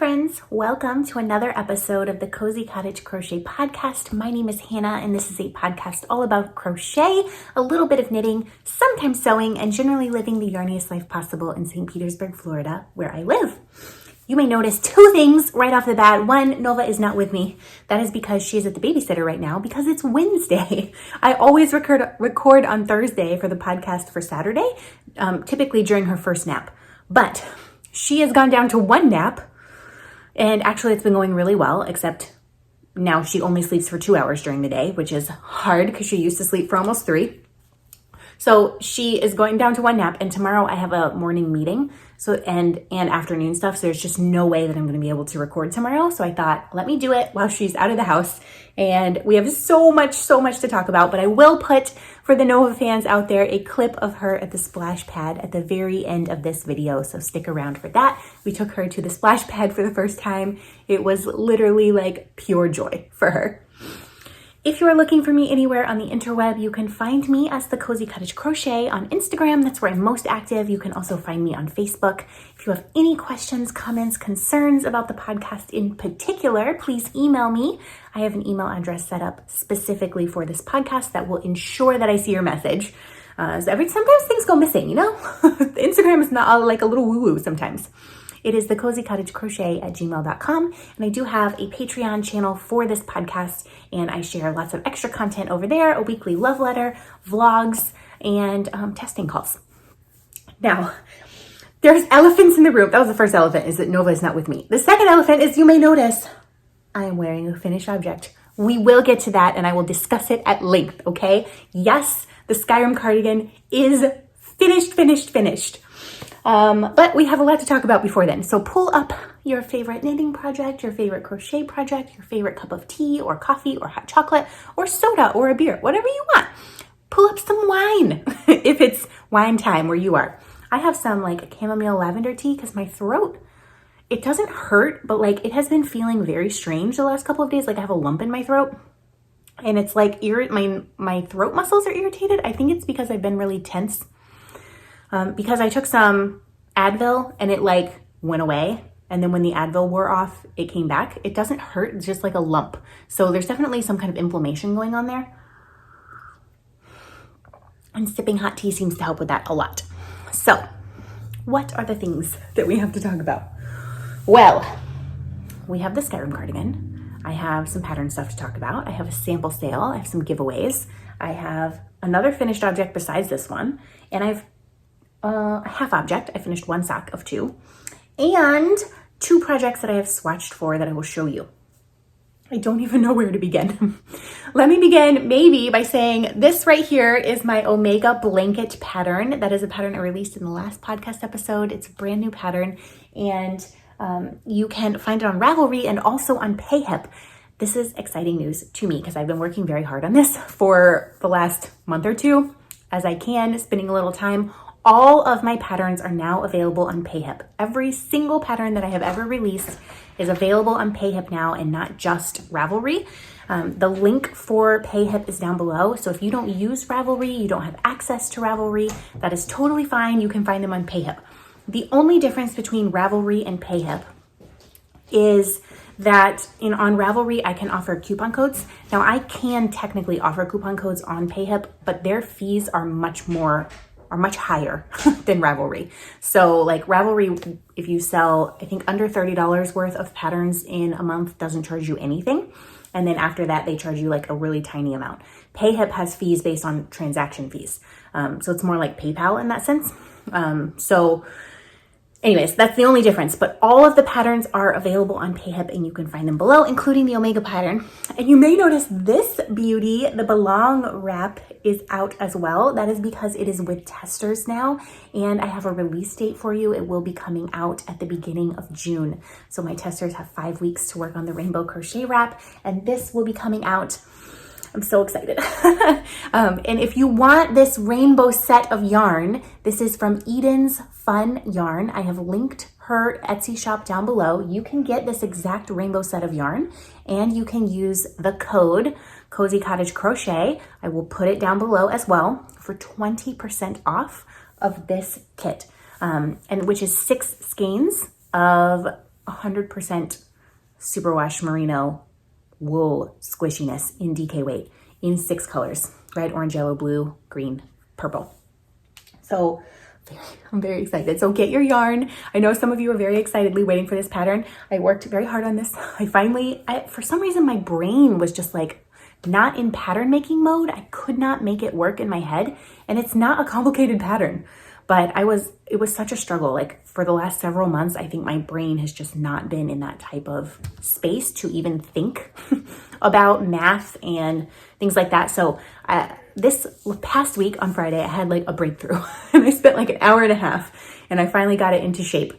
friends, welcome to another episode of the Cozy Cottage Crochet podcast. My name is Hannah and this is a podcast all about crochet, a little bit of knitting, sometimes sewing, and generally living the yarniest life possible in St. Petersburg, Florida, where I live. You may notice two things right off the bat. One, Nova is not with me. That is because she is at the babysitter right now because it's Wednesday. I always record on Thursday for the podcast for Saturday, typically during her first nap. But she has gone down to one nap. And actually it's been going really well, except now she only sleeps for 2 hours during the day, which is hard because she used to sleep for almost 3. So she is going down to one nap, and tomorrow I have a morning meeting and afternoon stuff. So there's just no way that I'm going to be able to record tomorrow. So I thought, let me do it while she's out of the house. And we have so much to talk about, but I will put, for the Nova fans out there, a clip of her at the splash pad at the very end of this video. So stick around for that. We took her to the splash pad for the first time. It was literally like pure joy for her. If you are looking for me anywhere on the interweb, you can find me as the Cozy Cottage Crochet on Instagram. That's where I'm most active. You can also find me on Facebook. If you have any questions, comments, concerns about the podcast in particular, please email me. I have an email address set up specifically for this podcast that will ensure that I see your message. Sometimes things go missing, you know? Instagram is not like a little woo-woo sometimes. It is thecozycottagecrochet@gmail.com. And I do have a Patreon channel for this podcast, and I share lots of extra content over there, a weekly love letter, vlogs, and testing calls. Now, there's elephants in the room. That was the first elephant, is that Nova is not with me. The second elephant is, you may notice, I am wearing a finished object. We will get to that, and I will discuss it at length, okay? Yes, the Skyrim Cardigan is finished. But we have a lot to talk about before then. So pull up your favorite knitting project, your favorite crochet project, your favorite cup of tea or coffee or hot chocolate or soda or a beer, whatever you want. Pull up some wine if it's wine time where you are. I have some like chamomile lavender tea because my throat, it doesn't hurt, but like it has been feeling very strange the last couple of days. Like I have a lump in my throat and it's like my throat muscles are irritated. I think it's because I've been really tense. Because I took some Advil and it like went away. And then when the Advil wore off, it came back. It doesn't hurt, it's just like a lump. So there's definitely some kind of inflammation going on there. And sipping hot tea seems to help with that a lot. So what are the things that we have to talk about? Well, we have the Skyrim Cardigan. I have some pattern stuff to talk about. I have a sample sale. I have some giveaways. I have another finished object besides this one. And I've a half object. I finished one sock of 2 and 2 projects that I have swatched for that I will show you. I don't even know where to begin. Let me begin maybe by saying this right here is my Omega Blanket pattern. That is a pattern I released in the last podcast episode. It's a brand new pattern and you can find it on Ravelry and also on PayHip. This is exciting news to me because I've been working very hard on this for the last month or 2 as I can, spending a little time. All of my patterns are now available on PayHip. Every single pattern that I have ever released is available on PayHip now and not just Ravelry. The link for PayHip is down below. So if you don't use Ravelry, you don't have access to Ravelry, that is totally fine. You can find them on PayHip. The only difference between Ravelry and PayHip is that on Ravelry, I can offer coupon codes. Now I can technically offer coupon codes on PayHip, but their fees are much higher than Ravelry. So like Ravelry, if you sell, I think under $30 worth of patterns in a month, doesn't charge you anything. And then after that, they charge you like a really tiny amount. PayHip has fees based on transaction fees. So it's more like PayPal in that sense. Anyways, that's the only difference, but all of the patterns are available on PayHip and you can find them below, including the Omega pattern. And you may notice this beauty, the Belong wrap, is out as well. That is because it is with testers now, and I have a release date for you. It will be coming out at the beginning of June. So my testers have 5 weeks to work on the rainbow crochet wrap, and this will be coming out. I'm so excited. And if you want this rainbow set of yarn, this is from Eden's Fun Yarn. I have linked her Etsy shop down below. You can get this exact rainbow set of yarn and you can use the code Cozy Cottage Crochet. I will put it down below as well for 20% off of this kit, and which is 6 skeins of 100% superwash merino wool squishiness in DK weight in 6 colors: red, orange, yellow, blue, green, purple. So I'm very excited. So get your yarn. I know some of you are very excitedly waiting for this pattern. I worked very hard on this. For some reason, my brain was just like not in pattern making mode. I could not make it work in my head, and it's not a complicated pattern, but it was such a struggle. Like for the last several months, I think my brain has just not been in that type of space to even think about math and things like that. So this past week on Friday, I had like a breakthrough and I spent like an hour and a half and I finally got it into shape,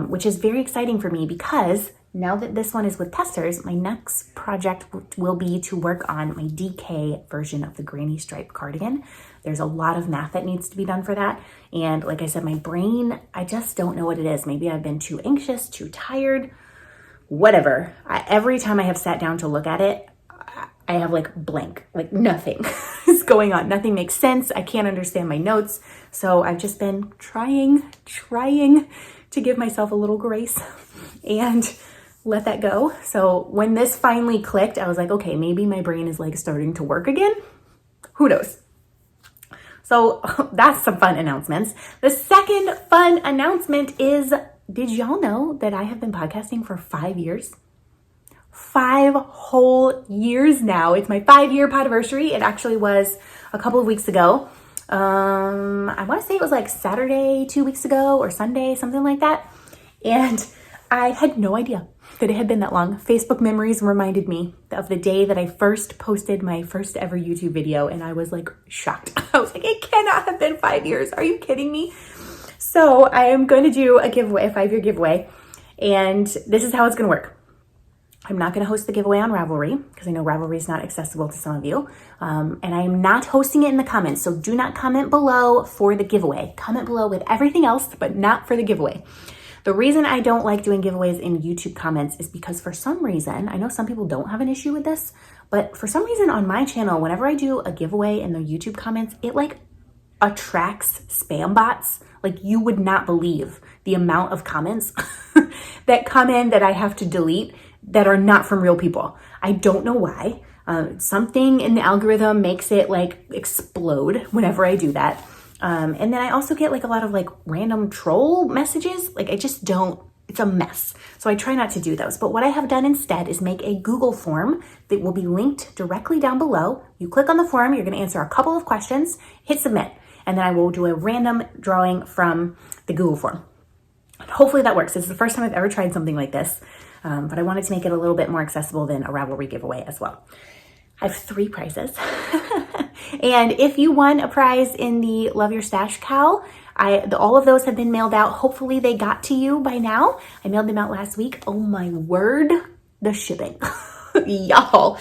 which is very exciting for me because now that this one is with testers, my next project will be to work on my DK version of the granny stripe cardigan. There's a lot of math that needs to be done for that. And like I said, my brain, I just don't know what it is. Maybe I've been too anxious, too tired, whatever. Every time I have sat down to look at it, I have like blank, like nothing is going on. Nothing makes sense. I can't understand my notes. So I've just been trying to give myself a little grace and let that go. So when this finally clicked, I was like, okay, maybe my brain is like starting to work again. Who knows? So that's some fun announcements. The second fun announcement is, did y'all know that I have been podcasting for 5 years? 5 whole years now. It's my 5-year podiversary. It actually was a couple of weeks ago. I want to say it was like Saturday 2 weeks ago or Sunday, something like that. And I had no idea that it had been that long. Facebook memories reminded me of the day that I first posted my first ever YouTube video, and I was like shocked. I was like, it cannot have been 5 years. Are you kidding me? So I am going to do a giveaway, a 5-year giveaway, and this is how it's going to work. I'm not going to host the giveaway on Ravelry because I know Ravelry is not accessible to some of you. And I am not hosting it in the comments. So do not comment below for the giveaway. Comment below with everything else, but not for the giveaway. The reason I don't like doing giveaways in YouTube comments is because for some reason, I know some people don't have an issue with this, but for some reason on my channel, whenever I do a giveaway in the YouTube comments, it like attracts spam bots. Like you would not believe the amount of comments that come in that I have to delete that are not from real people. I don't know why. Something in the algorithm makes it like explode whenever I do that. And then I also get like a lot of like random troll messages. Like I just don't, it's a mess. So I try not to do those. But what I have done instead is make a Google form that will be linked directly down below. You click on the form, you're gonna answer a couple of questions, hit submit, and then I will do a random drawing from the Google form. And hopefully that works. It's the first time I've ever tried something like this. But I wanted to make it a little bit more accessible than a Ravelry giveaway as well. I have 3 prizes. And if you won a prize in the Love Your Stash cowl, all of those have been mailed out. Hopefully they got to you by now. I mailed them out last week. Oh my word, the shipping. Y'all,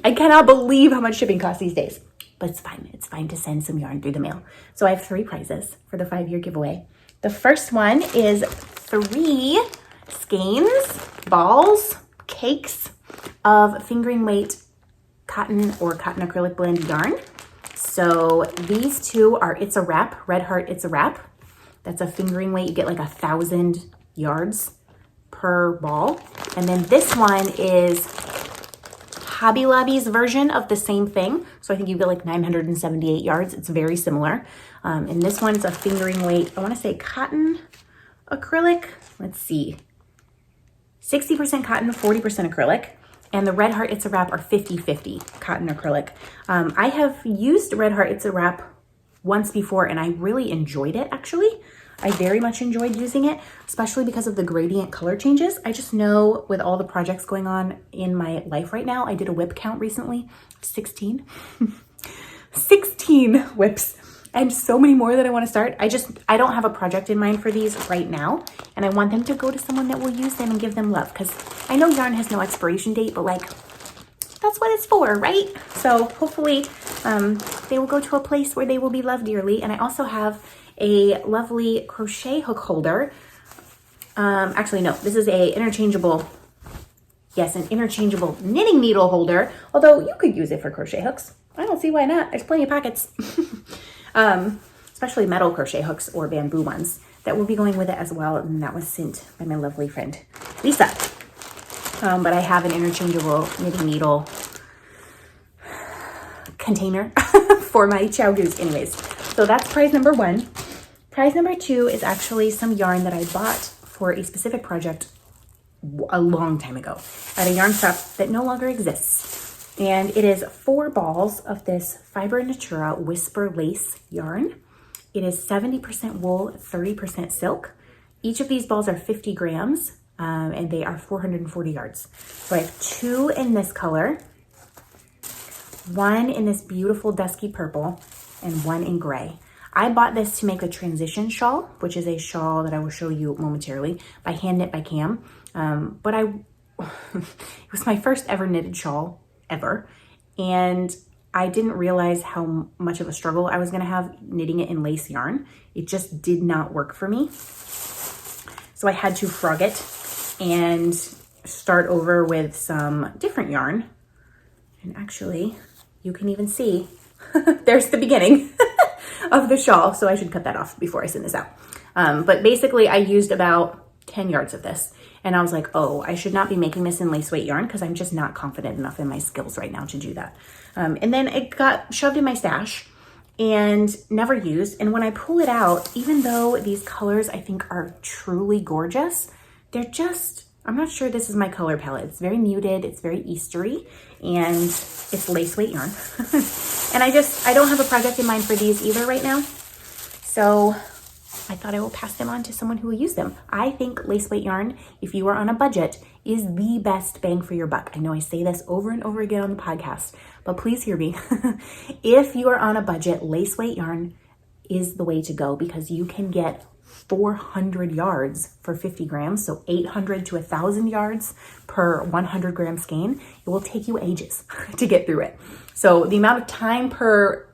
I cannot believe how much shipping costs these days. But it's fine. It's fine to send some yarn through the mail. So I have 3 prizes for the 5-year giveaway. The first one is 3 skeins, balls, cakes of fingering weight cotton or cotton acrylic blend yarn. So these 2 are It's a Wrap, Red Heart It's a Wrap. That's a fingering weight. You get like 1,000 yards per ball. And then this one is Hobby Lobby's version of the same thing. So I think you get like 978 yards. It's very similar. And this one is a fingering weight, I want to say cotton acrylic. Let's see. 60% cotton, 40% acrylic. And the Red Heart It's a Wrap are 50-50 cotton acrylic. I have used Red Heart It's a Wrap once before and I really enjoyed it actually. I very much enjoyed using it, especially because of the gradient color changes. I just know with all the projects going on in my life right now, I did a whip count recently, 16. 16 whips. And so many more that I want to start. I don't have a project in mind for these right now. And I want them to go to someone that will use them and give them love. Because I know yarn has no expiration date, but like, that's what it's for, right? So hopefully they will go to a place where they will be loved dearly. And I also have a lovely crochet hook holder. Actually, no, this is an interchangeable knitting needle holder. Although you could use it for crochet hooks. I don't see why not. There's plenty of pockets. Especially metal crochet hooks or bamboo ones that will be going with it as well. And that was sent by my lovely friend Lisa. But I have an interchangeable knitting needle container for my Chow Goose anyways. So that's prize number 1. Prize number 2 is actually some yarn that I bought for a specific project a long time ago at a yarn shop that no longer exists. And it is 4 balls of this Fiber Natura Whisper Lace yarn. It is 70% wool, 30% silk. Each of these balls are 50 grams and they are 440 yards. So I have 2 in this color, 1 in this beautiful dusky purple, and 1 in gray. I bought this to make a transition shawl, which is a shawl that I will show you momentarily, by Hand Knit by Cam. But it was my first ever knitted shawl ever. And I didn't realize how much of a struggle I was gonna have knitting it in lace yarn. It just did not work for me. So I had to frog it and start over with some different yarn. And actually, you can even see, there's the beginning of the shawl. So I should cut that off before I send this out. But basically I used about 10 yards of this. And I was like, oh, I should not be making this in lace weight yarn because I'm just not confident enough in my skills right now to do that. And then it got shoved in my stash and never used. And when I pull it out, even though these colors I think are truly gorgeous, they're just, I'm not sure this is my color palette. It's very muted, it's very Eastery, and it's lace weight yarn. And I don't have a project in mind for these either right now. So I thought I will pass them on to someone who will use them. I think lace weight yarn, if you are on a budget, is the best bang for your buck. I know I say this over and over again on the podcast, but please hear me. If you are on a budget, lace weight yarn is the way to go because you can get 400 yards for 50 grams. So 800 to 1,000 yards per 100 gram skein. It will take you ages to get through it. So the amount of time per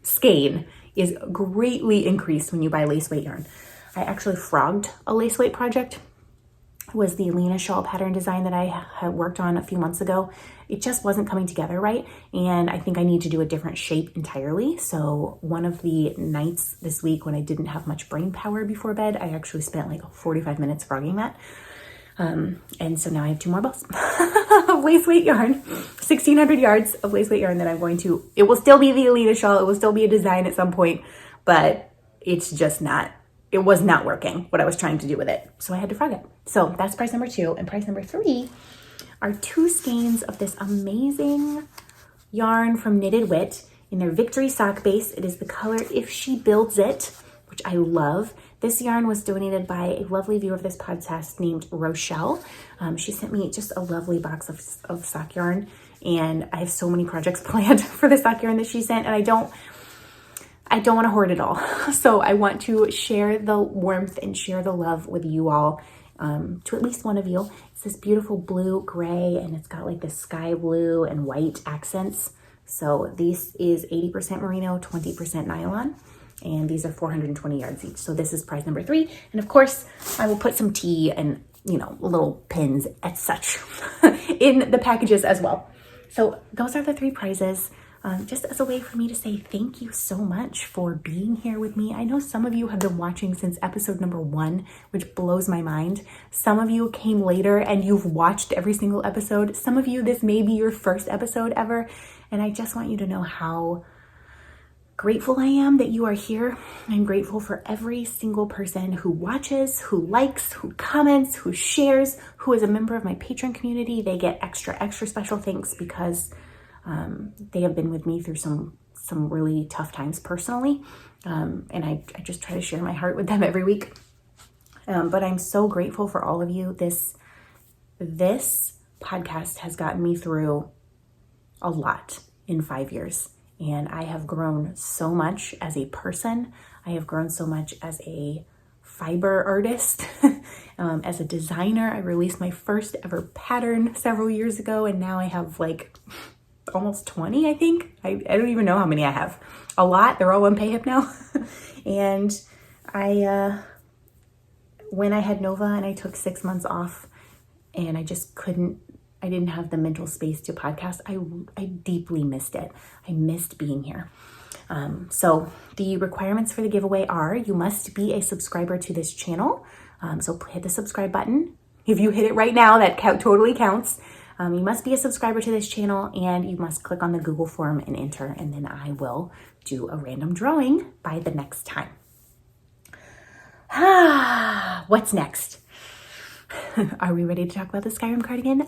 skein is greatly increased when you buy lace weight yarn. I actually frogged a lace weight project. It was the Leaflines Shawl pattern design that I had worked on a few months ago. It just wasn't coming together right. And I think I need to do a different shape entirely. So one of the nights this week when I didn't have much brain power before bed, I actually spent like 45 minutes frogging that. And so now I have 2 more balls of lace weight yarn, 1,600 yards of lace weight yarn that I'm going to, it will still be the Alita shawl. It will still be a design at some point, but it's just not, it was not working what I was trying to do with it. So I had to frog it. So that's prize number 2. And prize number 3 are 2 skeins of this amazing yarn from Knitted Wit in their Victory sock base. It is the color If She Builds It, which I love. This yarn was donated by a lovely viewer of this podcast named Rochelle. She sent me just a lovely box of sock yarn, and I have so many projects planned for the sock yarn that she sent, and I don't want to hoard it all. So I want to share the warmth and share the love with you all, to at least one of you. It's this beautiful blue gray, and it's got like this sky blue and white accents. So this is 80% merino, 20% nylon. And these are 420 yards each. So this is prize number 3. And of course, I will put some tea and, you know, little pins and such in the packages as well. So those are the 3 prizes. Just as a way for me to say thank you so much for being here with me. I know some of you have been watching since episode number 1, which blows my mind. Some of you came later and you've watched every single episode. Some of you, this may be your first episode ever. And I just want you to know how grateful I am that you are here. I'm grateful for every single person who watches, who likes, who comments, who shares, who is a member of my Patreon community. They get extra special thanks because they have been with me through some really tough times personally. And I just try to share my heart with them every week. But I'm so grateful for all of you. This podcast has gotten me through a lot in 5 years. And I have grown so much as a person. I have grown so much as a fiber artist, as a designer. I released my first ever pattern several years ago, and now I have like almost 20, I think. I don't even know how many I have. A lot. They're all on PayHip now. And when I had Nova and I took 6 months off and I just I didn't have the mental space to podcast, I deeply missed it. I missed being here. So the requirements for the giveaway are you must be a subscriber to this channel. So hit the subscribe button, If you hit it right now, that totally counts. You must be a subscriber to this channel and you must click on the Google form and enter, and then I will do a random drawing by the next time. What's next? Are we ready to talk about the Skyrim cardigan?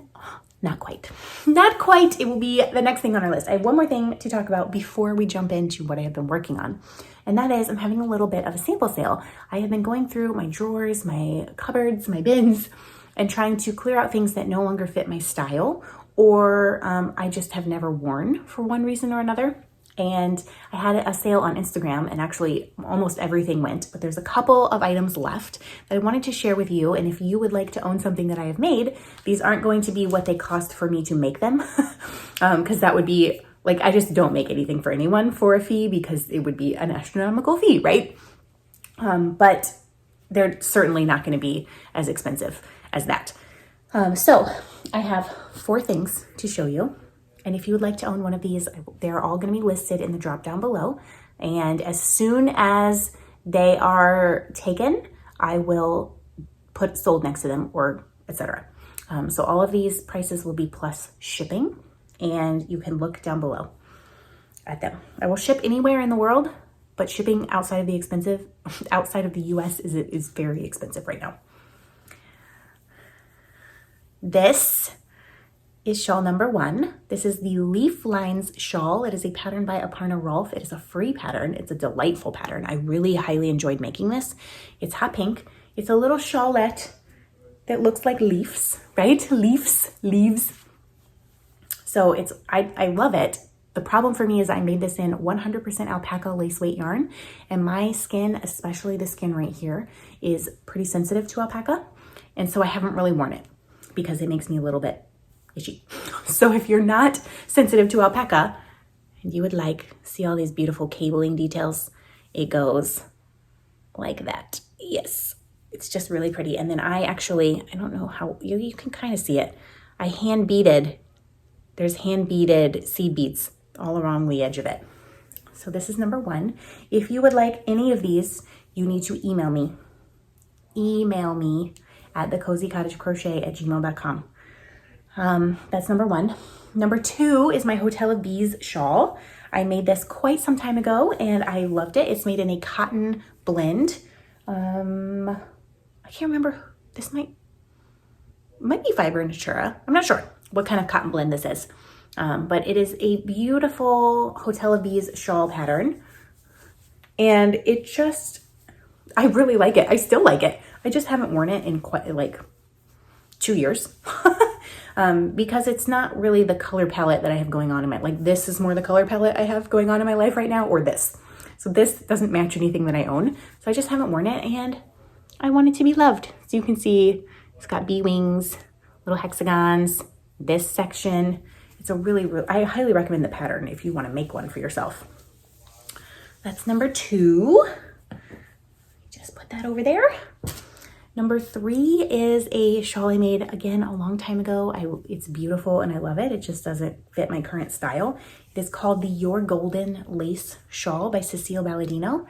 Not quite. Not quite. It will be the next thing on our list. I have one more thing to talk about before we jump into what I have been working on. And that is I'm having a little bit of a sample sale. I have been going through my drawers, my cupboards, my bins, and trying to clear out things that no longer fit my style or I just have never worn for one reason or another. And I had a sale on Instagram and actually almost everything went, but there's a couple of items left that I wanted to share with you. And if you would like to own something that I have made, these aren't going to be what they cost for me to make them. Because that would be like, I just don't make anything for anyone for a fee because it would be an astronomical fee, right? But they're certainly not going to be as expensive as that. So I have 4 things to show you. And if you would like to own one of these, they're all going to be listed in the drop down below. And as soon as they are taken, I will put sold next to them or etc. So all of these prices will be plus shipping, and you can look down below at them. I will ship anywhere in the world, but shipping outside of the US is very expensive right now. This is shawl number 1. This is the Leaflines Shawl. It is a pattern by Aparna Rolf. It is a free pattern. It's a delightful pattern. I really highly enjoyed making this. It's hot pink. It's a little shawlette that looks like leaves, right? Leaves. So I love it. The problem for me is I made this in 100% alpaca lace weight yarn, and my skin, especially the skin right here, is pretty sensitive to alpaca. And so I haven't really worn it because it makes me a little bit itchy. So if you're not sensitive to alpaca and you would see all these beautiful cabling details, it goes like that. Yes, it's just really pretty. And then I don't know how, you can kind of see it. I hand beaded, there's hand beaded seed beads all around the edge of it. So this is number 1. If you would like any of these, you need to email me. Email me at thecozycottagecrochet@gmail.com. That's number 1. Number 2 is my Hotel of Bees shawl. I made this quite some time ago and I loved it. It's made in a cotton blend. I can't remember. This might be Fiber Natura. I'm not sure what kind of cotton blend this is. But it is a beautiful Hotel of Bees shawl pattern. And I really like it. I still like it. I just haven't worn it in quite 2 years. Because it's not really the color palette that I have going on in my, this is more the color palette I have going on in my life right now, or this. So this doesn't match anything that I own. So I just haven't worn it and I want it to be loved. So you can see it's got bee wings, little hexagons, this section. It's I highly recommend the pattern if you want to make one for yourself. That's number 2. Just put that over there. Number 3 is a shawl I made, again, a long time ago. It's beautiful and I love it. It just doesn't fit my current style. It is called the Your Golden Lace Shawl by Cecile Balladino.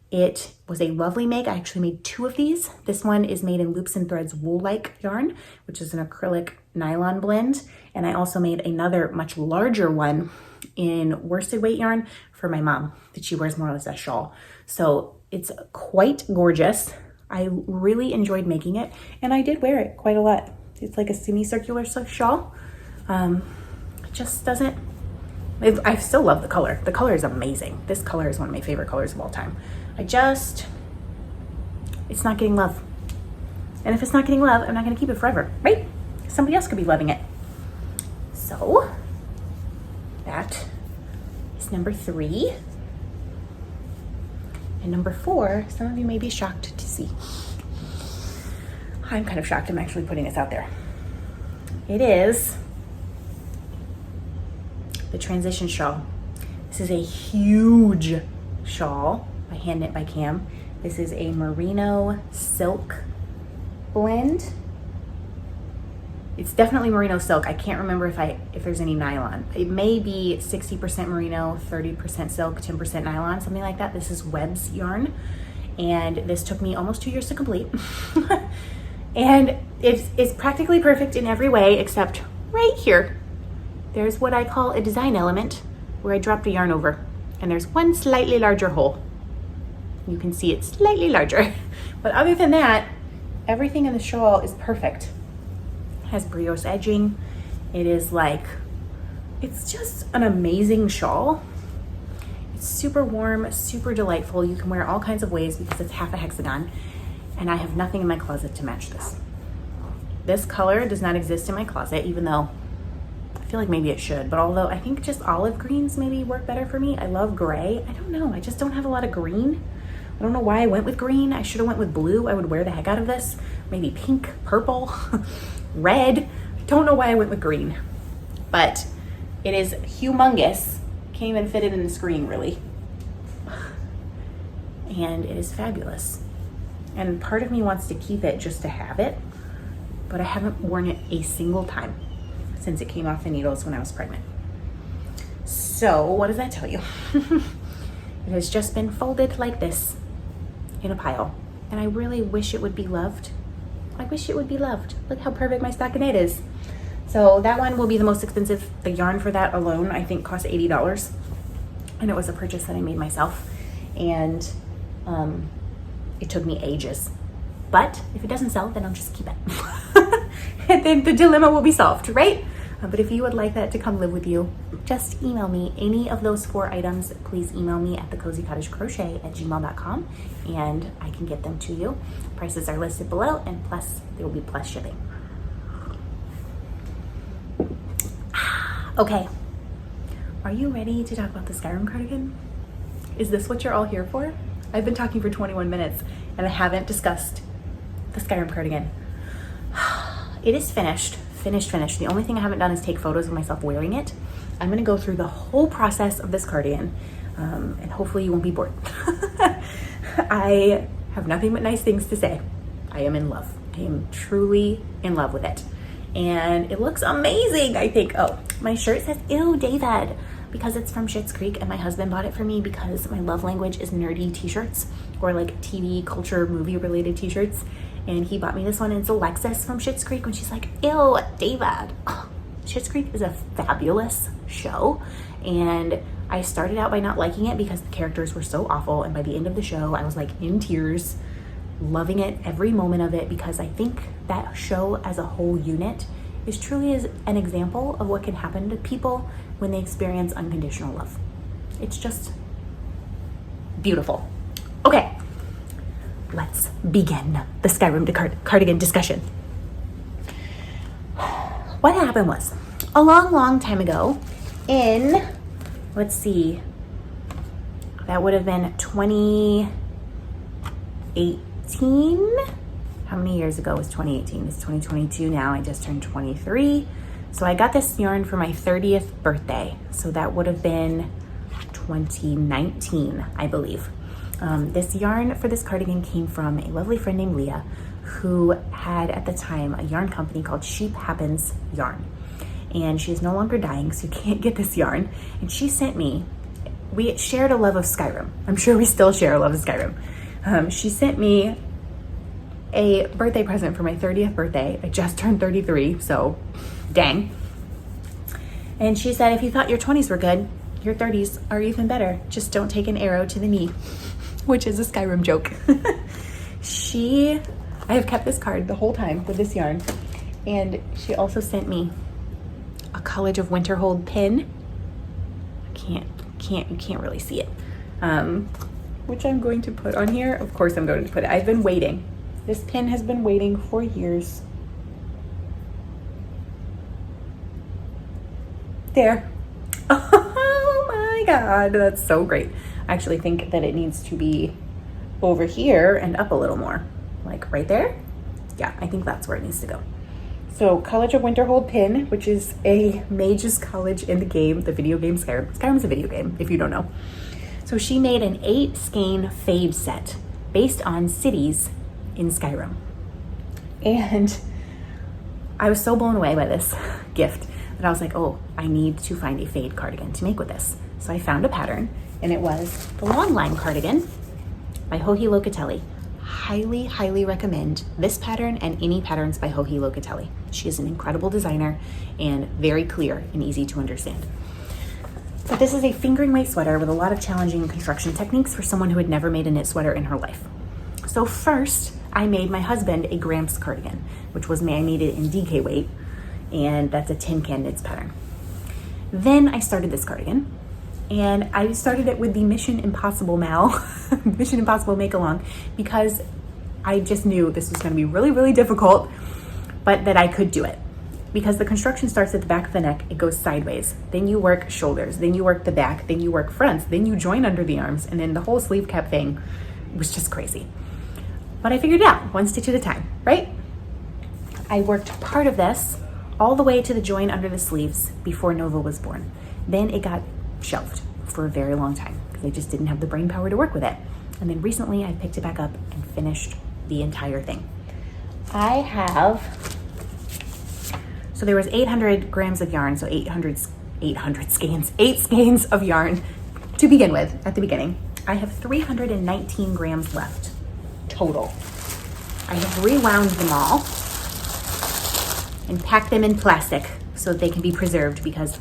It was a lovely make. I actually made 2 of these. This one is made in Loops Threads Woolike yarn, which is an acrylic nylon blend. And I also made another much larger one in worsted weight yarn for my mom that she wears more or less as a shawl. So it's quite gorgeous. I really enjoyed making it, and I did wear it quite a lot. It's like a semicircular shawl. It just doesn't, I still love the color. The color is amazing. This color is one of my favorite colors of all time. It's not getting love. And if it's not getting love, I'm not gonna keep it forever, right? Somebody else could be loving it. So that is number 3. And number 4, some of you may be shocked to see. I'm kind of shocked I'm actually putting this out there. It is the Transition Shawl. This is a huge shawl by Hand Knit by Cam. This is a merino silk blend. It's definitely merino silk. I can't remember if there's any nylon. It may be 60% merino, 30% silk, 10% nylon, something like that. This is Web's yarn, and this took me almost 2 years to complete. And it's practically perfect in every way except right here. There's what I call a design element where I dropped a yarn over, and there's one slightly larger hole. You can see it's slightly larger. But other than that, everything in the shawl is perfect. It has brioche edging. It is like, it's just an amazing shawl. It's super warm, super delightful. You can wear all kinds of ways because it's half a hexagon, and I have nothing in my closet to match this. This color does not exist in my closet, even though I feel like maybe it should, but although I think just olive greens maybe work better for me. I love gray. I don't know, I just don't have a lot of green. I don't know why I went with green. I should have went with blue. I would wear the heck out of this. Maybe pink, purple, red. I don't know why I went with green, but it is humongous. Can't even fit it in the screen really. And it is fabulous. And part of me wants to keep it just to have it, but I haven't worn it a single time since it came off the needles when I was pregnant. So what does that tell you? It has just been folded like this in a pile, and I really wish it would be loved. I wish it would be loved. Look how perfect my stockinette is. So that one will be the most expensive. The yarn for that alone I think cost $80, and it was a purchase that I made myself, and it took me ages. But if it doesn't sell, then I'll just keep it. And then the dilemma will be solved, right? But if you would like that to come live with you, just email me any of those 4 items. Please email me at thecozycottagecrochet@gmail.com, and I can get them to you. Prices are listed below, and plus there will be plus shipping. Okay, are you ready to talk about the Skyrim cardigan? Is this what you're all here for? I've been talking for 21 minutes and I haven't discussed the Skyrim cardigan. It is finished. The only thing I haven't done is take photos of myself wearing it. I'm gonna go through the whole process of this cardigan, and hopefully you won't be bored. I have nothing but nice things to say. I am in love. I am truly in love with it. And it looks amazing, I think. Oh, my shirt says, ew, David, because it's from Schitt's Creek, and my husband bought it for me because my love language is nerdy t-shirts, or like TV, culture, movie related t-shirts. And he bought me this one, and it's Alexis from Schitt's Creek when she's like, ew, David. Oh, Schitt's Creek is a fabulous show, and I started out by not liking it because the characters were so awful, and by the end of the show I was like in tears, loving it, every moment of it, because I think that show as a whole unit is truly an example of what can happen to people when they experience unconditional love. It's just beautiful. Okay, let's begin the Skyrim cardigan discussion. What happened was, a long time ago in, let's see, that would have been 2018. How many years ago was 2018? It's 2022 now. I just turned 23. So I got this yarn for my 30th birthday. So that would have been 2019, I believe. This yarn for this cardigan came from a lovely friend named Leah, who had at the time a yarn company called Sheep Happens Yarn. And she is no longer dying, so you can't get this yarn. And she sent me, we shared a love of Skyrim. I'm sure we still share a love of Skyrim. She sent me a birthday present for my 30th birthday. I just turned 33, so dang. And she said, if you thought your 20s were good, your 30s are even better. Just don't take an arrow to the knee, which is a Skyrim joke. I have kept this card the whole time with this yarn. And she also sent me a College of Winterhold pin. You can't really see it. Which I'm going to put on here. Of course I'm going to put it. I've been waiting. This pin has been waiting for years. There. Oh my God, that's so great. I actually think that it needs to be over here and up a little more. Like right there? Yeah, I think that's where it needs to go. So College of Winterhold pin, which is a mage's college in the game, the video game Skyrim. Skyrim's a video game, if you don't know. So she made an 8 skein fade set based on cities in Skyrim. And I was so blown away by this gift that I was like, oh, I need to find a fade cardigan to make with this. So I found a pattern, and it was the Long Line Cardigan by Joji Locatelli. highly, highly recommend this pattern and any patterns by Joji Locatelli. She is an incredible designer and very clear and easy to understand. But this is a fingering weight sweater with a lot of challenging construction techniques for someone who had never made a knit sweater in her life. So first, I made my husband a Gramps cardigan, which was made in DK weight, and that's a tin can knits pattern. Then I started this cardigan, and I started it with the Mission Impossible Mission Impossible make along, because I just knew this was going to be really, really difficult, but that I could do it. Because the construction starts at the back of the neck, it goes sideways. Then you work shoulders, then you work the back, then you work fronts, then you join under the arms, and then the whole sleeve cap thing was just crazy. But I figured it out, one stitch at a time, right? I worked part of this all the way to the join under the sleeves before Nova was born. Then it got shelved for a very long time because I just didn't have the brain power to work with it. And then recently I picked it back up and finished the entire thing. So there was 800 grams of yarn, so 8 skeins of yarn to begin with at the beginning. I have 319 grams left total. I have rewound them all and packed them in plastic so they can be preserved, because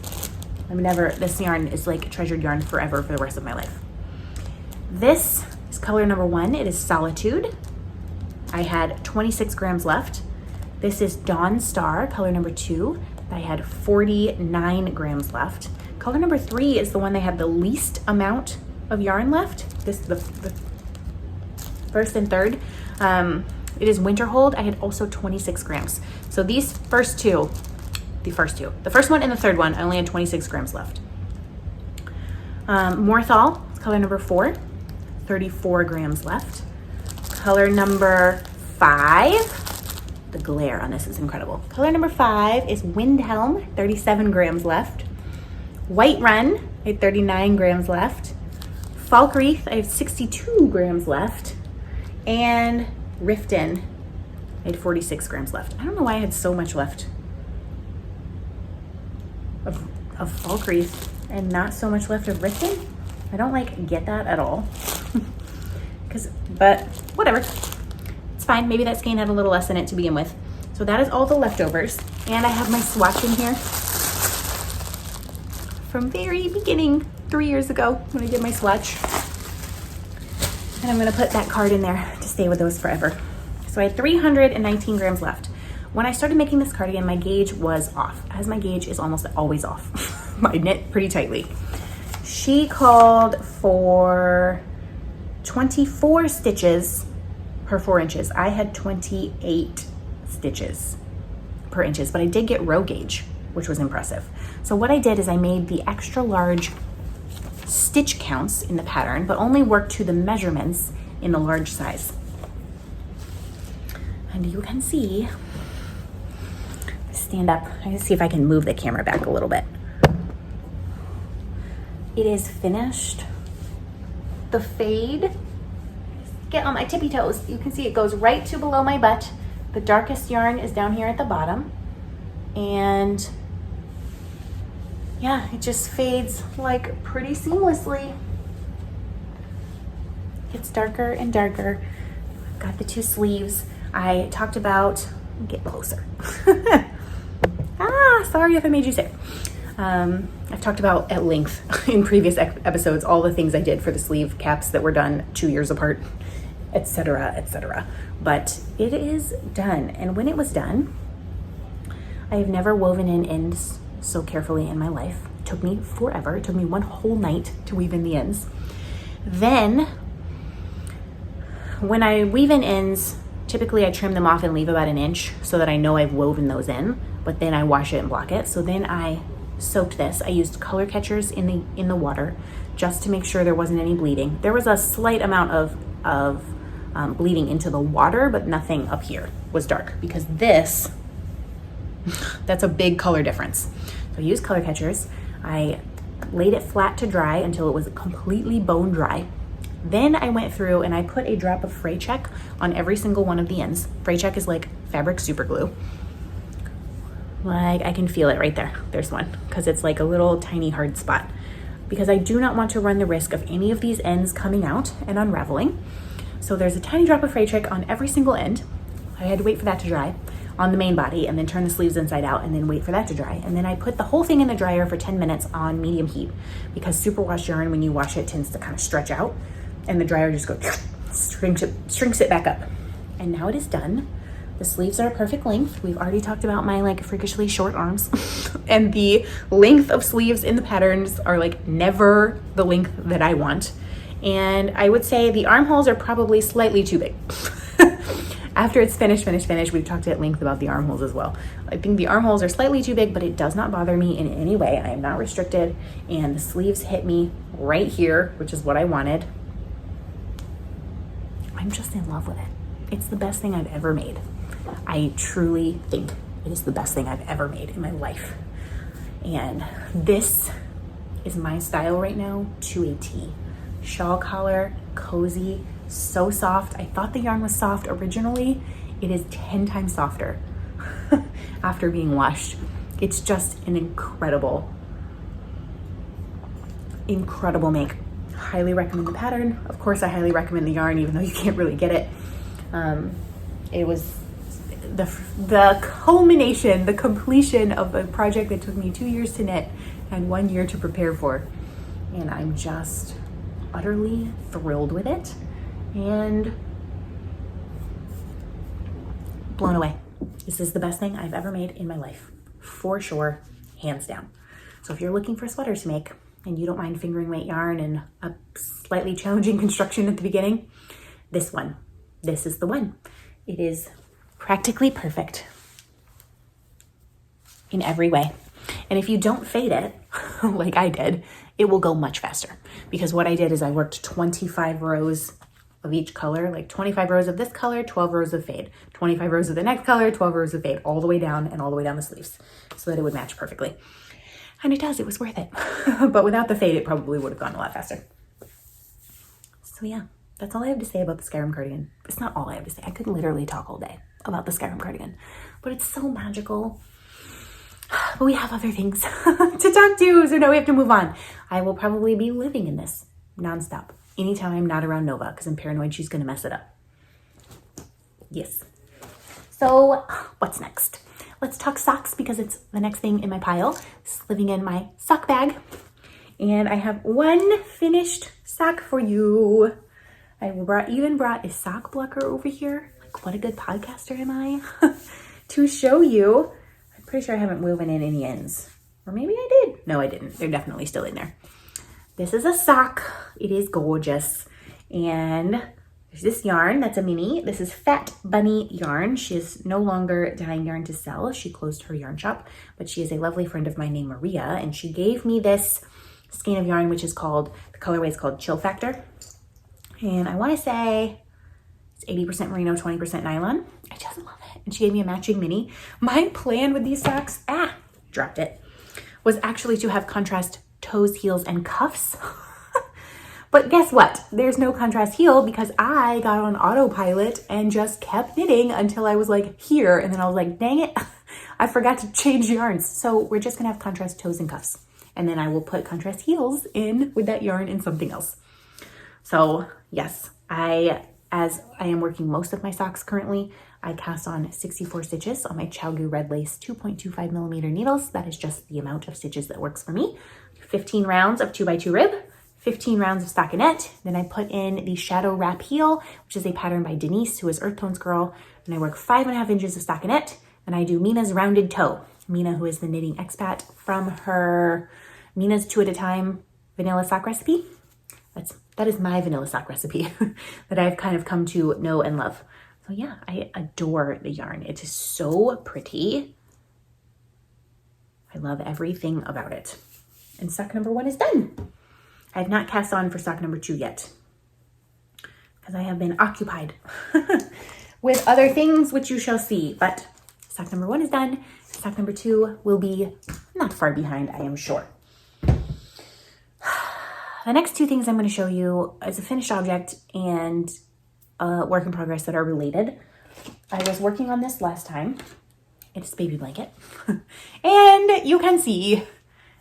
this yarn is like treasured yarn forever for the rest of my life. This is color number 1. It is Solitude. I had 26 grams left. This is Dawn Star, color number 2. I had 49 grams left. Color number 3 is the one that had the least amount of yarn left. This is the first and third. It is Winterhold. I had also 26 grams. So these first two, the first one and the third one, I only had 26 grams left. Morthal, color number 4, 34 grams left. Color number 5, the glare on this is incredible. Color number 5 is Windhelm, 37 grams left. White Run, I had 39 grams left. Falkreath, I have 62 grams left. And Riften, I had 46 grams left. I don't know why I had so much left of Falkreath and not so much left of Riften. I don't get that at all. But whatever. It's fine. Maybe that skein had a little less in it to begin with. So that is all the leftovers. And I have my swatch in here from very beginning, 3 years ago when I did my swatch. And I'm gonna put that card in there to stay with those forever. So I had 319 grams left. When I started making this cardigan, my gauge was off, as my gauge is almost always off. I knit pretty tightly. She called for 24 stitches per 4 inches. I had 28 stitches per inches, but I did get row gauge, which was impressive. So what I did is I made the extra large stitch counts in the pattern, but only worked to the measurements in the large size. And you can see, stand up, I can see if I can move the camera back a little bit. It is finished. The fade, get on my tippy toes. You can see it goes right to below my butt. The darkest yarn is down here at the bottom. And yeah, it just fades pretty seamlessly. Gets darker and darker. I've got the 2 sleeves. I talked about, get closer. Sorry if I made you sick. I've talked about at length in previous episodes all the things I did for the sleeve caps that were done 2 years apart, etc., etc. But it is done. And when it was done, I have never woven in ends so carefully in my life. It took me forever. It took me one whole night to weave in the ends. Then, when I weave in ends, typically I trim them off and leave about 1 inch so that I know I've woven those in, but then I wash it and block it. So then I soaked this. I used color catchers in the water just to make sure there wasn't any bleeding. There was a slight amount of bleeding into the water, but nothing up here was dark, because this, that's a big color difference. So I used color catchers. I laid it flat to dry until it was completely bone dry. Then I went through and I put a drop of Fray Check on every single one of the ends. Fray Check is like fabric super glue. I can feel it right there. There's one, because it's like a little tiny hard spot. Because I do not want to run the risk of any of these ends coming out and unraveling. So there's a tiny drop of fray trick on every single end. I had to wait for that to dry on the main body and then turn the sleeves inside out and then wait for that to dry. And then I put the whole thing in the dryer for 10 minutes on medium heat because superwash yarn, when you wash it, tends to kind of stretch out and the dryer just goes, shrinks it back up. And now it is done. The sleeves are a perfect length. We've already talked about my like freakishly short arms and the length of sleeves in the patterns are like never the length that I want. And I would say the armholes are probably slightly too big. After it's finished, we've talked at length about the armholes as well. I think the armholes are slightly too big, but it does not bother me in any way. I am not restricted, and the sleeves hit me right here, which is what I wanted. I'm just in love with it. It's the best thing I've ever made. I truly think it is the best thing I've ever made in my life. And this is my style right now to a T. Shawl collar, cozy, so soft. I thought the yarn was soft originally. It is 10 times softer after being washed. It's just an incredible make. Highly recommend the pattern. Of course, I highly recommend the yarn, even though you can't really get it. It was the culmination, the completion of a project that took me 2 years to knit and 1 year to prepare for. And I'm just utterly thrilled with it and blown away. This is the best thing I've ever made in my life, for sure, hands down. So if you're looking for sweaters to make and you don't mind fingering weight yarn and a slightly challenging construction at the beginning, this is the one. It is practically perfect in every way. And if you don't fade it, like I did, it will go much faster. Because what I did is I worked 25 rows of each color, like 25 rows of this color, 12 rows of fade, 25 rows of the next color, 12 rows of fade, all the way down and all the way down the sleeves so that it would match perfectly. And it does, it was worth it. But without the fade, it probably would have gone a lot faster. So yeah, that's all I have to say about the Skyrim Cardigan. It's not all I have to say. I could literally talk all day about the Skyrim Cardigan, but it's so magical. But we have other things to talk to, so now we have to move on. I will probably be living in this nonstop anytime I'm not around Nova because I'm paranoid she's going to mess it up. Yes. So what's next? Let's talk socks because it's the next thing in my pile. It's living in my sock bag. And I have one finished sock for you. I even brought a sock blocker over here. Like, what a good podcaster am I? To show you. I'm pretty sure I haven't woven in any ends. Or maybe I did. No, I didn't. They're definitely still in there. This is a sock. It is gorgeous. And there's this yarn that's a mini. This is Fat Bunny yarn. She is no longer dyeing yarn to sell. She closed her yarn shop, but she is a lovely friend of mine named Maria, and she gave me this skein of yarn, which is called, the colorway is called Chill Factor. And I want to say it's 80% merino, 20% nylon. I just love it. And she gave me a matching mini. My plan with these socks, dropped it, was actually to have contrast toes, heels, and cuffs. But guess what? There's no contrast heel because I got on autopilot and just kept knitting until I was like here. And then I was like, dang it, I forgot to change yarns. So we're just gonna have contrast toes and cuffs. And then I will put contrast heels in with that yarn and something else. So yes, as I am working most of my socks currently, I cast on 64 stitches on my Chalgu Red Lace 2.25 millimeter needles. That is just the amount of stitches that works for me. 15 rounds of 2x2 rib, 15 rounds of stockinette. Then I put in the Shadow Wrap Heel, which is a pattern by Denise, who is Earth Tones Girl. And I work 5.5 inches of stockinette. And I do Mina's Rounded Toe. Mina, who is the knitting expat, from her Mina's 2 at a Time vanilla sock recipe. That is my vanilla sock recipe that I've kind of come to know and love. So yeah, I adore the yarn. It is so pretty. I love everything about it. And sock number 1 is done. I have not cast on for sock number 2 yet because I have been occupied with other things, which you shall see. But sock number 1 is done. Sock number 2 will be not far behind, I am sure. The next 2 things I'm going to show you is a finished object and a work in progress that are related. I was working on this last time. It's Baby Blanket. And you can see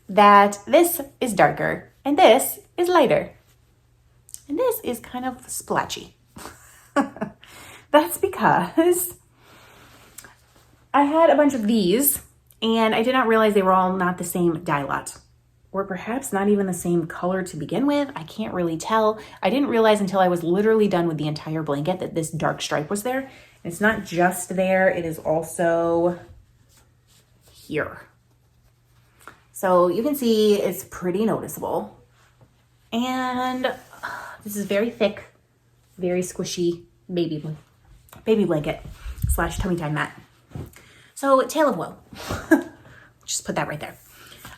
that this is darker and this is lighter. And this is kind of splotchy. That's because I had a bunch of these and I did not realize they were all not the same dye lot, or perhaps not even the same color to begin with. I can't really tell. I didn't realize until I was literally done with the entire blanket that this dark stripe was there. And it's not just there, it is also here. So you can see it's pretty noticeable. And this is very thick, very squishy baby blanket / tummy time mat. So tale of woe. Just put that right there.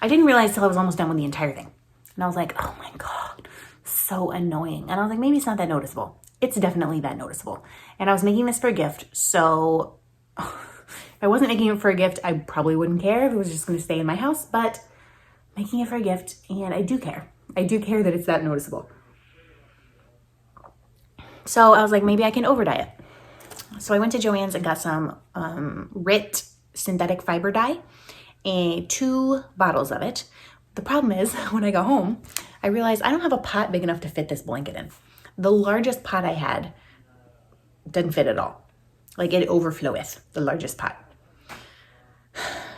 I didn't realize till I was almost done with the entire thing. And I was like, oh my God, so annoying. And I was like, maybe it's not that noticeable. It's definitely that noticeable. And I was making this for a gift. So if I wasn't making it for a gift, I probably wouldn't care if it was just going to stay in my house, but making it for a gift, and I do care. I do care that it's that noticeable. So I was like, maybe I can over dye it. So I went to Joann's and got some RIT synthetic fiber dye and 2 bottles of it. The problem is when I got home, I realized I don't have a pot big enough to fit this blanket in. The largest pot I had didn't fit at all. Like it overfloweth, the largest pot.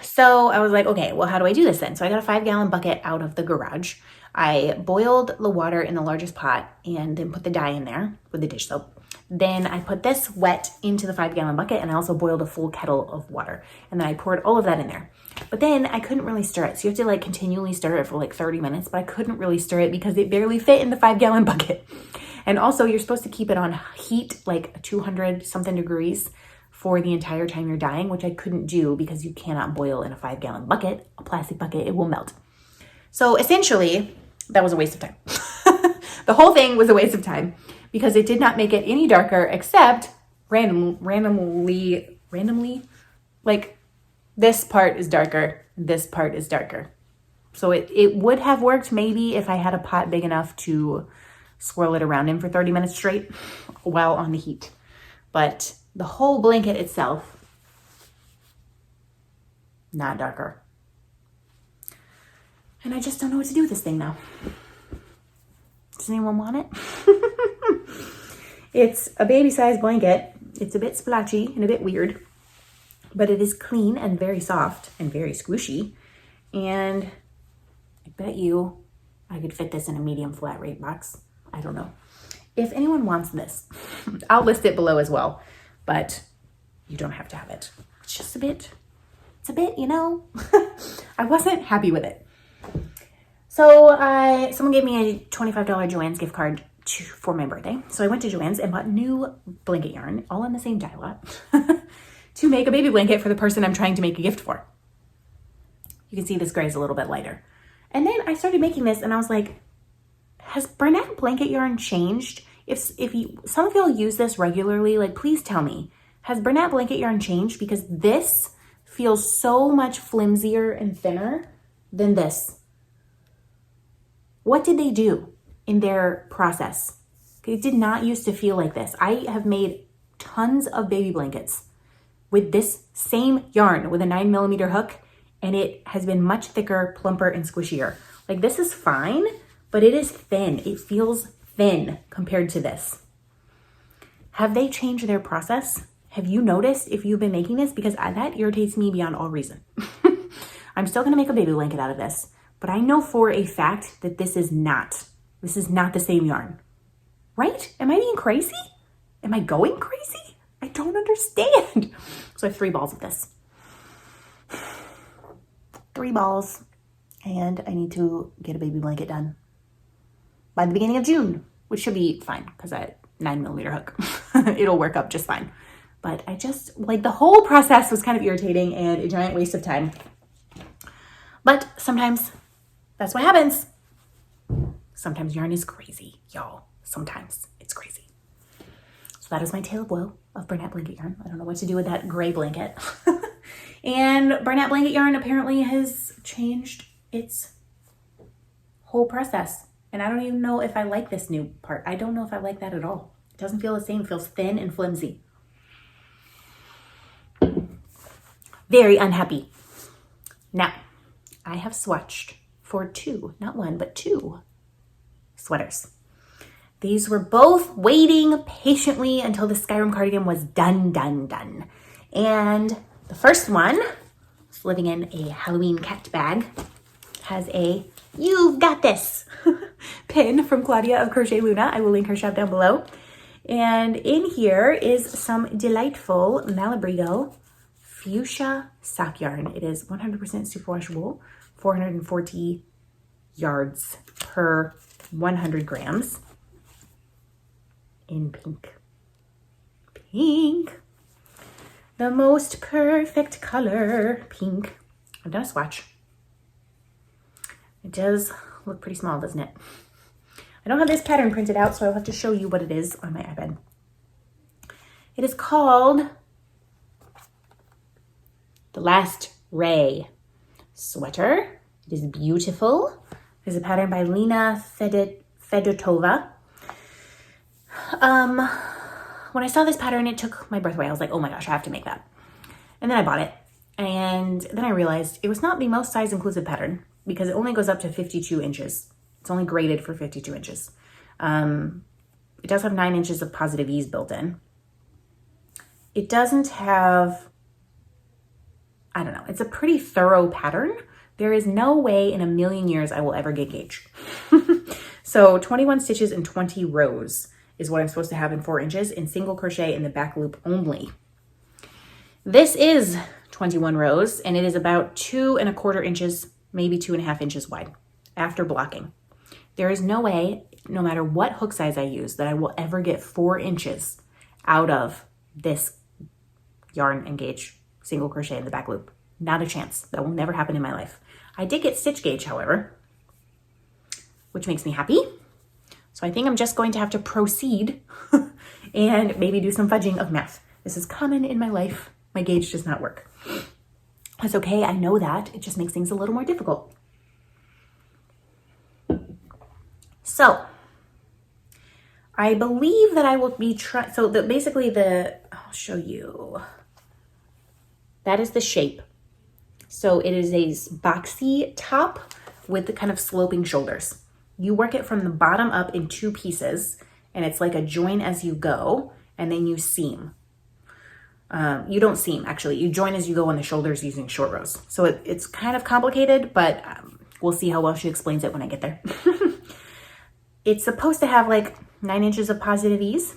So I was like, okay, well, how do I do this then? So I got a 5-gallon bucket out of the garage. I boiled the water in the largest pot and then put the dye in there with the dish soap. Then I put this wet into the 5-gallon bucket, and I also boiled a full kettle of water. And then I poured all of that in there. But then I couldn't really stir it. So you have to like continually stir it for like 30 minutes, but I couldn't really stir it because it barely fit in the 5-gallon bucket. And also you're supposed to keep it on heat, like 200 something degrees for the entire time you're dyeing, which I couldn't do because you cannot boil in a 5-gallon bucket, a plastic bucket, it will melt. So essentially that was a waste of time. The whole thing was a waste of time because it did not make it any darker except randomly, like this part is darker, this part is darker. So it would have worked maybe if I had a pot big enough to swirl it around in for 30 minutes straight while on the heat. But the whole blanket itself, not darker. And I just don't know what to do with this thing now. Does anyone want it? It's a baby-sized blanket. It's a bit splotchy and a bit weird, but it is clean and very soft and very squishy. And I bet you I could fit this in a medium flat rate box. I don't know. If anyone wants this, I'll list it below as well, but you don't have to have it. It's just it's a bit, you know, I wasn't happy with it. So someone gave me a $25 Joann's gift card for my birthday. So I went to Joann's and bought new blanket yarn, all in the same dye lot, to make a baby blanket for the person I'm trying to make a gift for. You can see this gray is a little bit lighter. And then I started making this and I was like, has Bernat Blanket yarn changed? If some of y'all use this regularly, like please tell me, has Bernat Blanket yarn changed? Because this feels so much flimsier and thinner than this. What did they do in their process? It did not used to feel like this. I have made tons of baby blankets with this same yarn with a 9mm hook, and it has been much thicker, plumper, and squishier. Like this is fine, but it is thin. It feels thin compared to this. Have they changed their process? Have you noticed if you've been making this? Because that irritates me beyond all reason. I'm still gonna make a baby blanket out of this, but I know for a fact that this is not the same yarn, right? Am I being crazy? Am I going crazy? I don't understand. So I have 3 balls of this. 3 balls, and I need to get a baby blanket done by the beginning of June, which should be fine because that 9mm hook, it'll work up just fine. But I just, like the whole process was kind of irritating and a giant waste of time. But sometimes that's what happens. Sometimes yarn is crazy, y'all. Sometimes it's crazy. So that is my tale of woe of Bernat Blanket yarn. I don't know what to do with that gray blanket. And Bernat Blanket yarn apparently has changed its whole process. And I don't even know if I like this new part. I don't know if I like that at all. It doesn't feel the same. It feels thin and flimsy. Very unhappy. Now, I have swatched for 2, not 1, but 2 sweaters. These were both waiting patiently until the Skyrim cardigan was done. And the first one, is living in a Halloween cat bag, has a "You've got this" pin from Claudia of Crochet Luna. I will link her shop down below. And in here is some delightful Malabrigo fuchsia sock yarn. It is 100% superwash wool, 440 yards per 100 grams in pink. Pink. The most perfect color, pink. I've done a swatch. It does look pretty small, doesn't it? I don't have this pattern printed out, so I'll have to show you what it is on my iPad. It is called The Last Ray Sweater. It is beautiful. There's a pattern by Lena Fedotova. When I saw this pattern, it took my breath away. I was like, oh my gosh, I have to make that. And then I bought it. And then I realized it was not the most size inclusive pattern because it only goes up to 52 inches. It's only graded for 52 inches. It does have 9 inches of positive ease built in. It doesn't have, I don't know, it's a pretty thorough pattern. There is no way in a million years I will ever get gauge. So 21 stitches and 20 rows is what I'm supposed to have in 4 inches in single crochet in the back loop only. This is 21 rows and it is about 2¼ inches, maybe 2½ inches wide after blocking. There is no way, no matter what hook size I use, that I will ever get 4 inches out of this yarn and gauge single crochet in the back loop. Not a chance. That will never happen in my life. I did get stitch gauge, however, which makes me happy. So I think I'm just going to have to proceed and maybe do some fudging of math. This is common in my life. My gauge does not work. That's okay. I know that. It just makes things a little more difficult. So I believe that I will be trying, I'll show you. That is the shape. So it is a boxy top with the kind of sloping shoulders. You work it from the bottom up in 2 pieces and it's like a join as you go and then you seam. You don't seam actually, you join as you go on the shoulders using short rows. So it's kind of complicated, but we'll see how well she explains it when I get there. It's supposed to have like 9 inches of positive ease.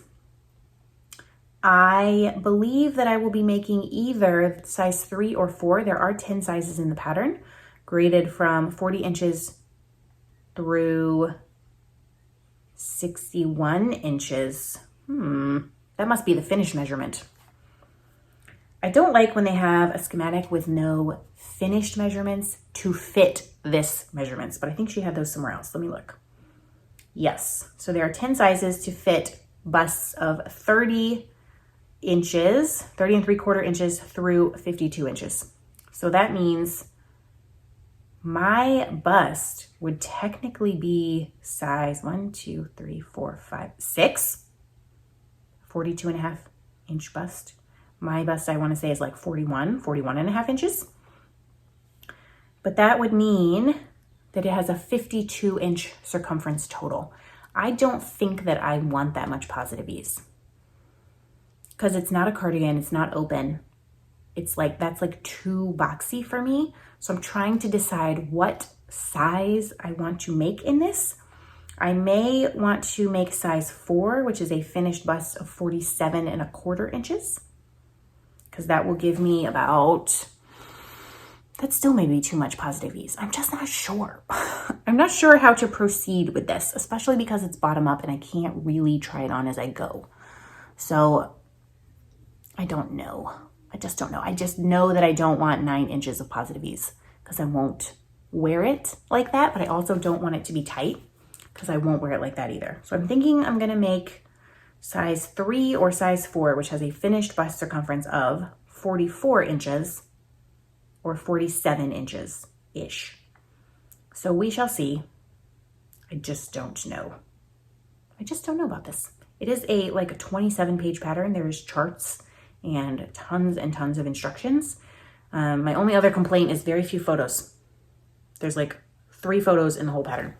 I believe that I will be making either size 3 or 4. There are 10 sizes in the pattern, graded from 40 inches through 61 inches. That must be the finished measurement. I don't like when they have a schematic with no finished measurements to fit this measurements, but I think she had those somewhere else. Let me look. Yes, so there are 10 sizes to fit busts of 30 inches, 30 3/4 inches through 52 inches. So that means my bust would technically be size 1, 2, 3, 4, 5, 6, 42.5 inch bust. My bust, I want to say, is like 41.5 inches. But that would mean that it has a 52 inch circumference total. I don't think that I want that much positive ease because it's not a cardigan, it's not open. It's like, that's like too boxy for me. So I'm trying to decide what size I want to make in this. I may want to make size 4, which is a finished bust of 47.25 inches, because that will give me about, that still may be too much positive ease. I'm just not sure. I'm not sure how to proceed with this, especially because it's bottom up and I can't really try it on as I go. So I don't know. I just don't know. I just know that I don't want 9 inches of positive ease because I won't wear it like that, but I also don't want it to be tight because I won't wear it like that either. So I'm thinking I'm gonna make size 3 or size 4, which has a finished bust circumference of 44 inches or 47 inches-ish. So we shall see. I just don't know. I just don't know about this. It is like a 27-page pattern. There's charts and tons of instructions. My only other complaint is very few photos. There's like 3 photos in the whole pattern.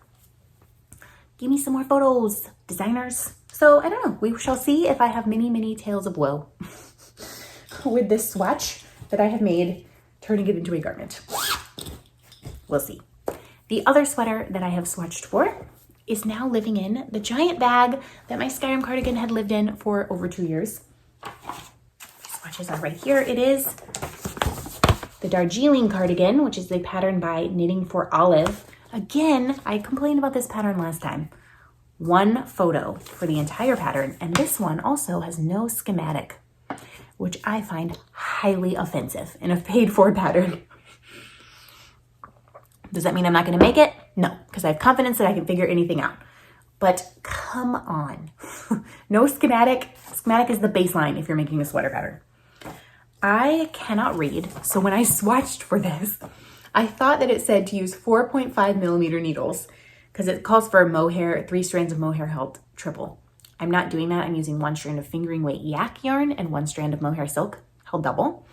Give me some more photos, designers. So I don't know. We shall see if I have many, many tales of woe with this swatch that I have made, turning it into a garment. We'll see. The other sweater that I have swatched for is now living in the giant bag that my Skyrim Cardigan had lived in for over 2 years. Swatches are right here. It is the Darjeeling Cardigan, which is a pattern by Knitting for Olive. Again, I complained about this pattern last time. One photo for the entire pattern, and this one also has no schematic, which I find highly offensive in a paid-for pattern. Does that mean I'm not going to make it? No, because I have confidence that I can figure anything out. But come on. No schematic. Schematic is the baseline if you're making a sweater pattern. I cannot read, so when I swatched for this, I thought that it said to use 4.5 millimeter needles because it calls for mohair, 3 strands of mohair held triple. I'm not doing that. I'm using 1 strand of fingering weight yak yarn and 1 strand of mohair silk held double.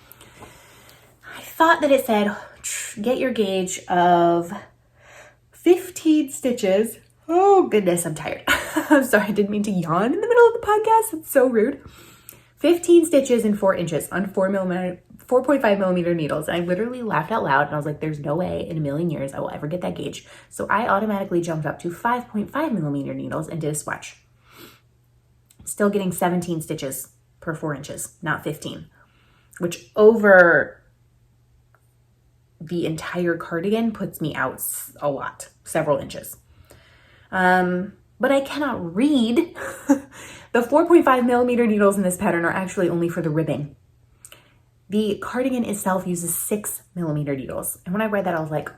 I thought that it said get your gauge of 15 stitches. Oh goodness, I'm tired. I'm sorry, I didn't mean to yawn in the middle of the podcast. It's so rude. 15 stitches and 4 inches on 4.5 millimeter needles. And I literally laughed out loud and I was like, there's no way in a million years I will ever get that gauge. So I automatically jumped up to 5.5 millimeter needles and did a swatch. Still getting 17 stitches per 4 inches, not 15, which over the entire cardigan puts me out a lot, several inches. But I cannot read. The 4.5 millimeter needles in this pattern are actually only for the ribbing. The cardigan itself uses 6 millimeter needles. And when I read that, I was like,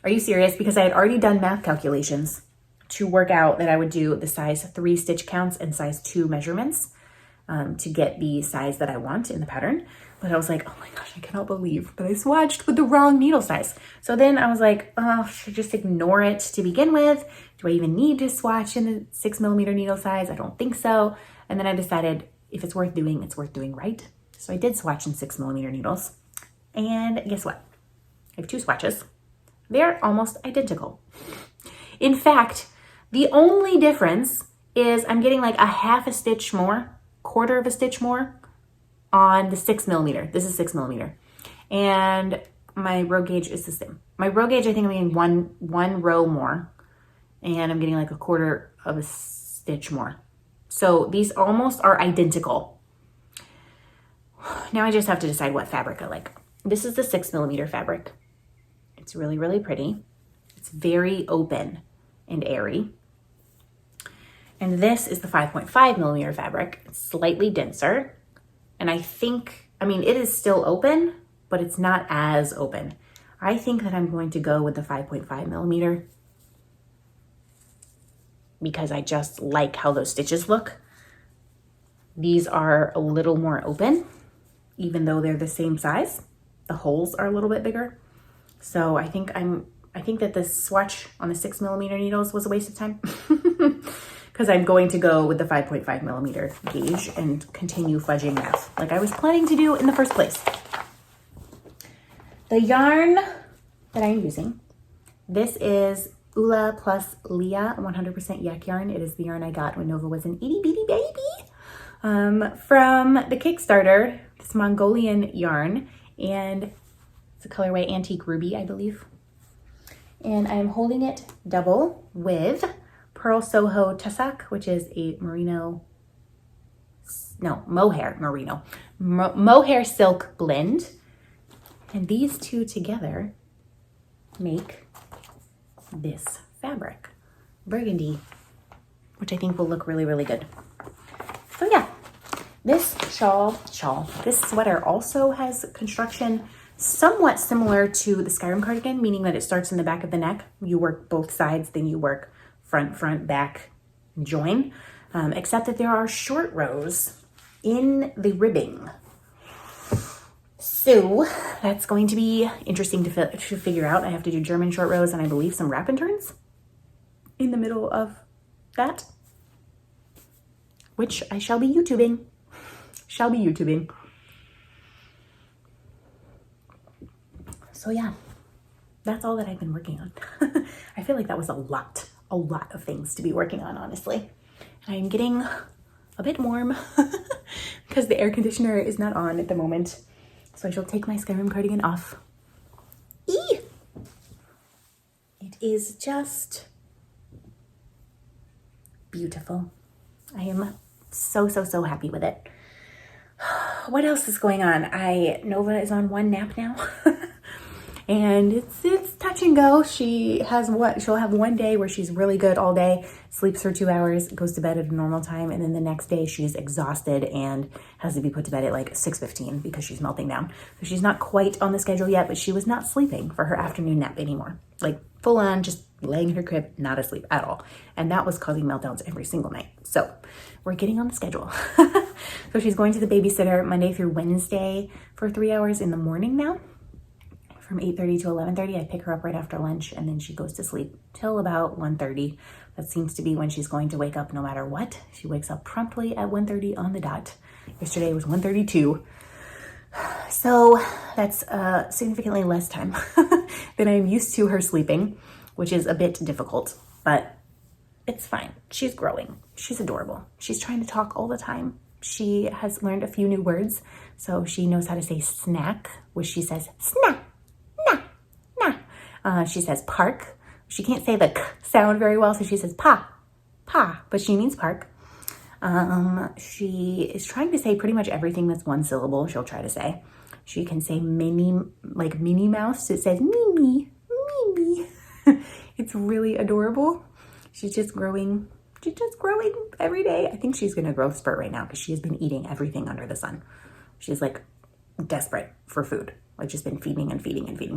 are you serious? Because I had already done math calculations to work out that I would do the size 3 stitch counts and size 2 measurements to get the size that I want in the pattern. But I was like, oh my gosh, I cannot believe that I swatched with the wrong needle size. So then I was like, oh, should I just ignore it to begin with? Do I even need to swatch in the 6 millimeter needle size? I don't think so. And then I decided if it's worth doing, it's worth doing right. So I did swatch in 6 millimeter needles. And guess what? I have 2 swatches. They're almost identical. In fact, the only difference is I'm getting like a half a stitch more, quarter of a stitch more on the 6 millimeter. This is 6 millimeter. And my row gauge is the same. My row gauge, I think I'm getting one row more. And I'm getting like a quarter of a stitch more. So these almost are identical. Now I just have to decide what fabric I like. This is the 6 millimeter fabric. It's really, really pretty. It's very open and airy. And this is the 5.5 millimeter fabric. It's slightly denser. And I think, I mean, it is still open, but it's not as open. I think that I'm going to go with the 5.5 millimeter because I just like how those stitches look. These are a little more open, even though they're the same size. The holes are a little bit bigger. So I think that the swatch on the 6 millimeter needles was a waste of time because I'm going to go with the 5.5 millimeter gauge and continue fudging math like I was planning to do in the first place. The yarn that I'm using, this is Ula plus Leah 100% yak yarn. It is the yarn I got when Nova was an itty bitty baby from the Kickstarter, this Mongolian yarn, and it's a colorway Antique Ruby, I believe. And I'm holding it double with Pearl Soho Tussock, which is a mohair silk blend. And these two together make this fabric, burgundy, which I think will look really, really good. So yeah, this this sweater also has construction somewhat similar to the Skyrim Cardigan, meaning that it starts in the back of the neck. You work both sides, then you work front, back, join, except that there are short rows in the ribbing. So that's going to be interesting to figure out. I have to do German short rows and I believe some wrap and turns in the middle of that, which I shall be YouTubing. So yeah, that's all that I've been working on. I feel like that was a a lot of things to be working on, honestly. I am getting a bit warm because the air conditioner is not on at the moment. So I shall take my Skyrim cardigan off. Eee! It is just beautiful. I am so happy with it. What else is going on? Nova is on one nap now. And it's touch and go. She'll have one day where she's really good all day, sleeps for 2 hours, goes to bed at a normal time, and then the next day she's exhausted and has to be put to bed at like 6:15 because she's melting down. So she's not quite on the schedule yet, but she was not sleeping for her afternoon nap anymore. Like full on, just laying in her crib, not asleep at all. And that was causing meltdowns every single night. So we're getting on the schedule. So she's going to the babysitter Monday through Wednesday for 3 hours in the morning now. From 8:30 to 11:30, I pick her up right after lunch, and then she goes to sleep till about 1:30. That seems to be when she's going to wake up no matter what. She wakes up promptly at 1:30 on the dot. Yesterday was 1:32. So that's significantly less time than I'm used to her sleeping, which is a bit difficult, but it's fine. She's growing. She's adorable. She's trying to talk all the time. She has learned a few new words, so she knows how to say snack, which she says snack. She says park. She can't say the k sound very well, so she says pa, but she means park. She is trying to say pretty much everything that's one syllable. She'll try to say. She can say like Minnie Mouse. It says Mimi. It's really adorable. She's just growing. She's just growing every day. I think she's going to growth spurt right now because she has been eating everything under the sun. She's like desperate for food. I've just been feeding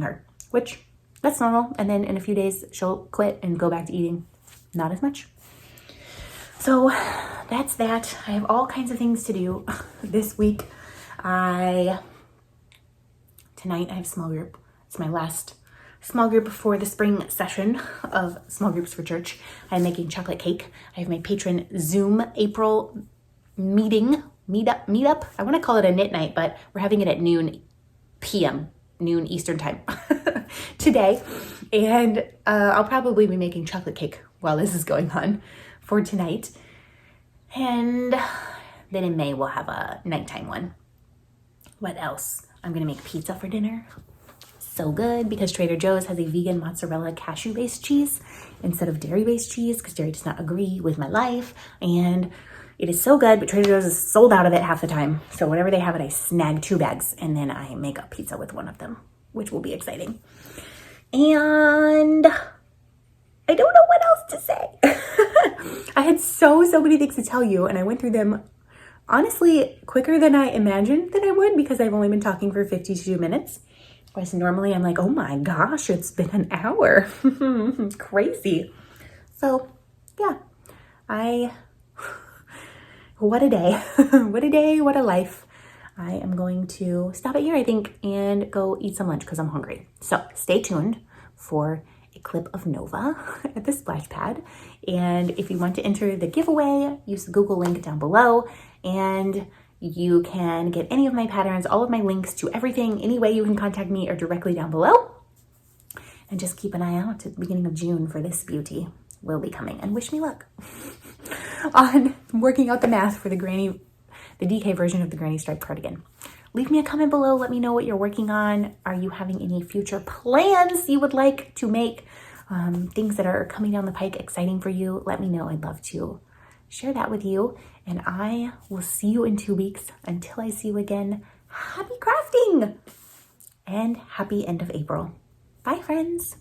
her, which that's normal. And then in a few days, she'll quit and go back to eating not as much. So that's that. I have all kinds of things to do this week. Tonight I have small group. It's my last small group for the spring session of small groups for church. I'm making chocolate cake. I have my patron Zoom April meetup. I want to call it a knit night, but we're having it at noon p.m., noon Eastern time today. And I'll probably be making chocolate cake while this is going on for tonight. And then in May, we'll have a nighttime one. What else? I'm going to make pizza for dinner. So good, because Trader Joe's has a vegan mozzarella cashew-based cheese instead of dairy-based cheese, because dairy does not agree with my life. And it is so good, but Trader Joe's is sold out of it half the time. So whenever they have it, I snag 2 bags, and then I make a pizza with one of them, which will be exciting. And I don't know what else to say. I had so many things to tell you, and I went through them honestly quicker than I imagined that I would, because I've only been talking for 52 minutes. Whereas normally I'm like, oh my gosh, it's been an hour. Crazy. So yeah, what a day. What a day, what a life. I am going to stop it here, I think, and go eat some lunch because I'm hungry. So stay tuned for a clip of Nova at the splash pad. And if you want to enter the giveaway, use the Google link down below, and you can get any of my patterns, all of my links to everything, any way you can contact me, are directly down below. And just keep an eye out at the beginning of June for this beauty. Will be coming, and wish me luck on working out the math for the DK version of the granny stripe cardigan. Leave me a comment below. Let me know what you're working on. Are you having any future plans you would like to make? Things that are coming down the pike exciting for you? Let me know. I'd love to share that with you. And I will see you in 2 weeks. Until I see you again, happy crafting and happy end of April. Bye, friends.